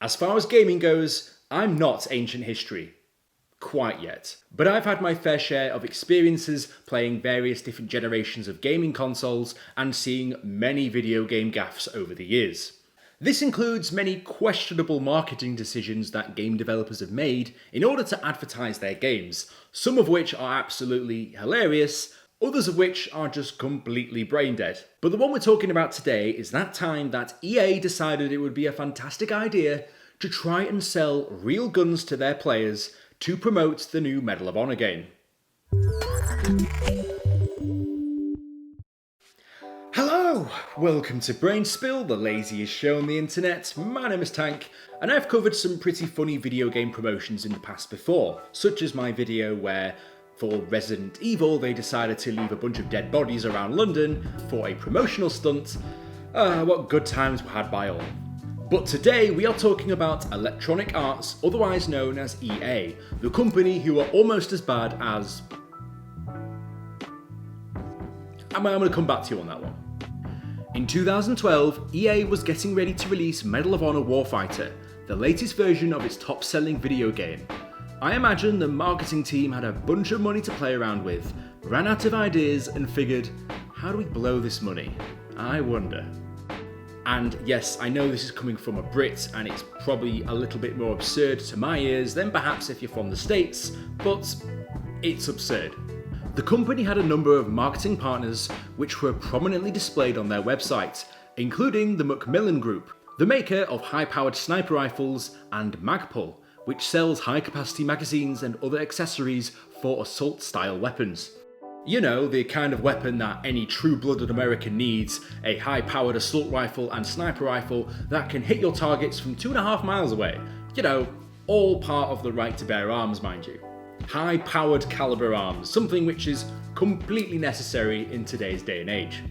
As far as gaming goes, I'm not ancient history. Quite yet. But I've had my fair share of experiences playing various different generations of gaming consoles and seeing many video game gaffes over the years. This includes many questionable marketing decisions that game developers have made in order to advertise their games, some of which are absolutely hilarious, others of which are just completely brain dead. But the one we're talking about today is that time that EA decided it would be a fantastic idea to try and sell real guns to their players to promote the new Medal of Honor game. Hello! Welcome to Brainspill, the laziest show on the internet. My name is Tank, and I've covered some pretty funny video game promotions in the past before, such as my video where, for Resident Evil, they decided to leave a bunch of dead bodies around London for a promotional stunt. What good times were had by all. But today we are talking about Electronic Arts, otherwise known as EA, the company who are almost as bad as... I'm going to come back to you on that one. In 2012, EA was getting ready to release Medal of Honor Warfighter, the latest version of its top-selling video game. I imagine the marketing team had a bunch of money to play around with, ran out of ideas and figured, how do we blow this money? I wonder. And yes, I know this is coming from a Brit and it's probably a little bit more absurd to my ears than perhaps if you're from the States, but it's absurd. The company had a number of marketing partners which were prominently displayed on their website, including the Macmillan Group, the maker of high-powered sniper rifles, and Magpul, which sells high-capacity magazines and other accessories for assault-style weapons. You know, the kind of weapon that any true-blooded American needs, a high-powered assault rifle and sniper rifle that can hit your targets from 2.5 miles away. You know, all part of the right to bear arms, mind you. High-powered caliber arms, something which is completely necessary in today's day and age.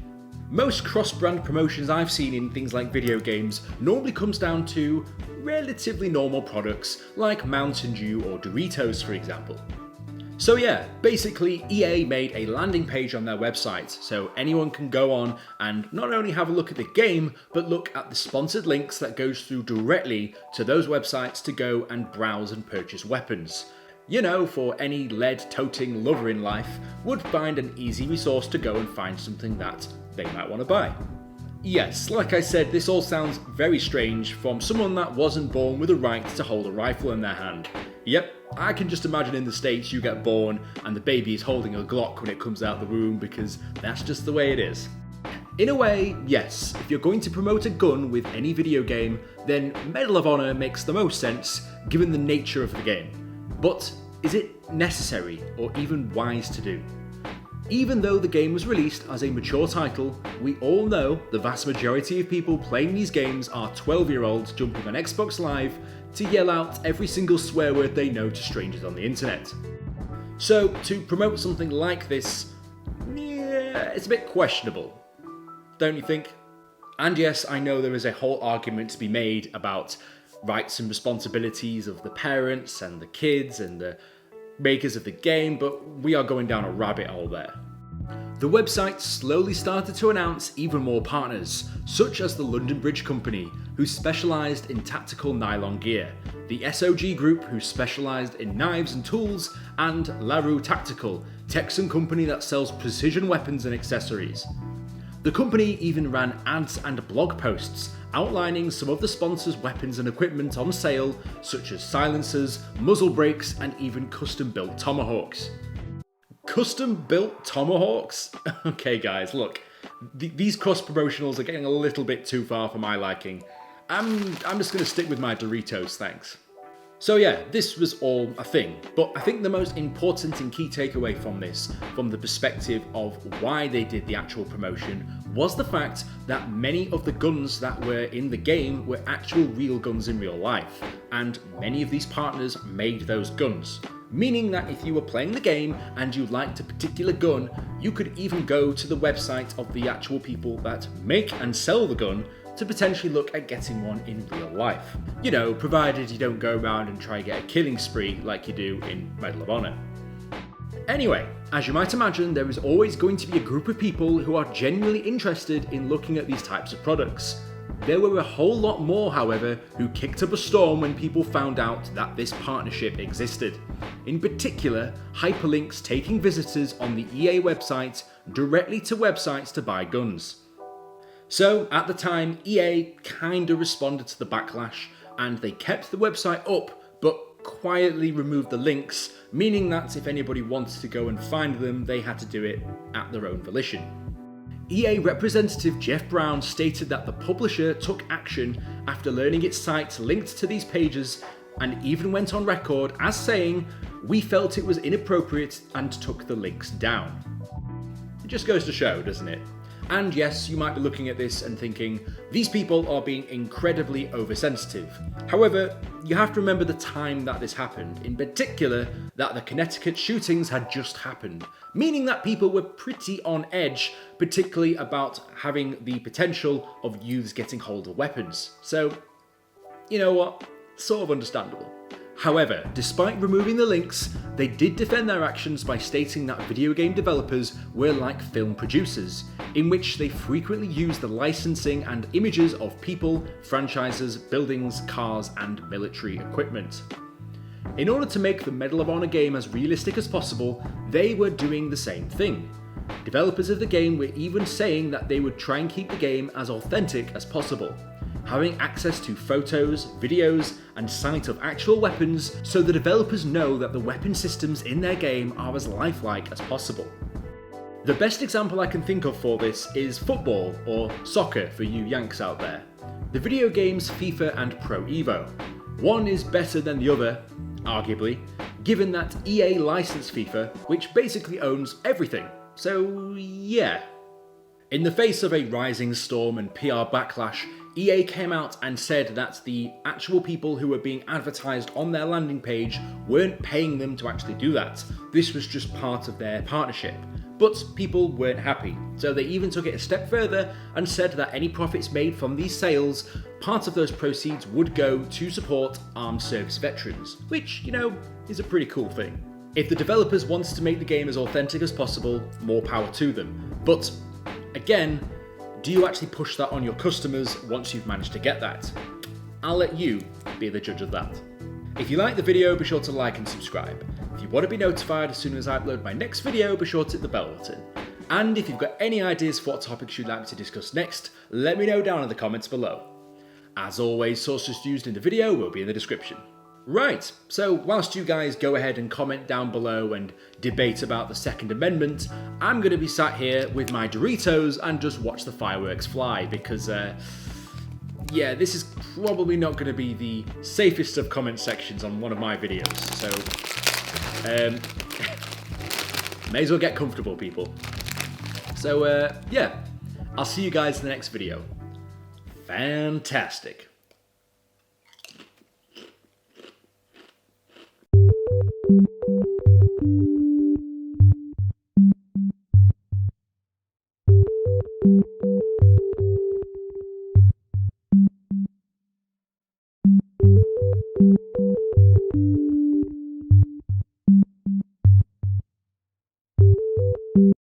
Most cross-brand promotions I've seen in things like video games normally comes down to relatively normal products like Mountain Dew or Doritos, for example. So yeah, basically EA made a landing page on their website so anyone can go on and not only have a look at the game, but look at the sponsored links that goes through directly to those websites to go and browse and purchase weapons. You know, for any lead-toting lover in life would find an easy resource to go and find something that they might want to buy. Yes, like I said, this all sounds very strange from someone that wasn't born with a right to hold a rifle in their hand. Yep, I can just imagine in the States you get born and the baby is holding a Glock when it comes out the womb because that's just the way it is. In a way, yes, if you're going to promote a gun with any video game, then Medal of Honor makes the most sense given the nature of the game. But is it necessary or even wise to do? Even though the game was released as a mature title, we all know the vast majority of people playing these games are 12-year-olds jumping on Xbox Live to yell out every single swear word they know to strangers on the internet. So to promote something like this, yeah, it's a bit questionable, don't you think? And yes, I know there is a whole argument to be made about rights and responsibilities of the parents and the kids and the makers of the game, but we are going down a rabbit hole there. The website slowly started to announce even more partners, such as the London Bridge Company, who specialised in tactical nylon gear, the SOG Group, who specialised in knives and tools, and LaRue Tactical, Texan company that sells precision weapons and accessories. The company even ran ads and blog posts outlining some of the sponsors' weapons and equipment on sale, such as silencers, muzzle brakes, and even custom-built tomahawks. Custom-built tomahawks? Okay guys, look, these cross-promotionals are getting a little bit too far for my liking. I'm just going to stick with my Doritos, thanks. So yeah, this was all a thing, but I think the most important and key takeaway from this, from the perspective of why they did the actual promotion, was the fact that many of the guns that were in the game were actual real guns in real life, and many of these partners made those guns. Meaning that if you were playing the game and you liked a particular gun, you could even go to the website of the actual people that make and sell the gun to potentially look at getting one in real life. You know, provided you don't go around and try and get a killing spree like you do in Medal of Honor. Anyway, as you might imagine, there is always going to be a group of people who are genuinely interested in looking at these types of products. There were a whole lot more, however, who kicked up a storm when people found out that this partnership existed. In particular, hyperlinks taking visitors on the EA website directly to websites to buy guns. So, at the time, EA kinda responded to the backlash, and they kept the website up, but quietly removed the links, meaning that if anybody wanted to go and find them, they had to do it at their own volition. EA representative Jeff Brown stated that the publisher took action after learning its site linked to these pages, and even went on record as saying, "We felt it was inappropriate and took the links down." It just goes to show, doesn't it? And yes, you might be looking at this and thinking, these people are being incredibly oversensitive. However, you have to remember the time that this happened, in particular that the Connecticut shootings had just happened, meaning that people were pretty on edge, particularly about having the potential of youths getting hold of weapons. So, you know what? Sort of understandable. However, despite removing the links, they did defend their actions by stating that video game developers were like film producers, in which they frequently use the licensing and images of people, franchises, buildings, cars, and military equipment. In order to make the Medal of Honor game as realistic as possible, they were doing the same thing. Developers of the game were even saying that they would try and keep the game as authentic as possible, having access to photos, videos, and sight of actual weapons so the developers know that the weapon systems in their game are as lifelike as possible. The best example I can think of for this is football, or soccer for you Yanks out there. The video games FIFA and Pro Evo. One is better than the other, arguably, given that EA licensed FIFA, which basically owns everything. So yeah. In the face of a rising storm and PR backlash, EA came out and said that the actual people who were being advertised on their landing page weren't paying them to actually do that. This was just part of their partnership. But people weren't happy, so they even took it a step further and said that any profits made from these sales, part of those proceeds would go to support armed service veterans, which, you know, is a pretty cool thing. If the developers wanted to make the game as authentic as possible, more power to them. But again, do you actually push that on your customers once you've managed to get that? I'll let you be the judge of that. If you like the video, be sure to like and subscribe. If you want to be notified as soon as I upload my next video, be sure to hit the bell button. And if you've got any ideas for what topics you'd like me to discuss next, let me know down in the comments below. As always, sources used in the video will be in the description. Right, so whilst you guys go ahead and comment down below and debate about the Second Amendment, I'm going to be sat here with my Doritos and just watch the fireworks fly because, yeah, this is probably not going to be the safest of comment sections on one of my videos, so may as well get comfortable, people. So, yeah, I'll see you guys in the next video. Fantastic.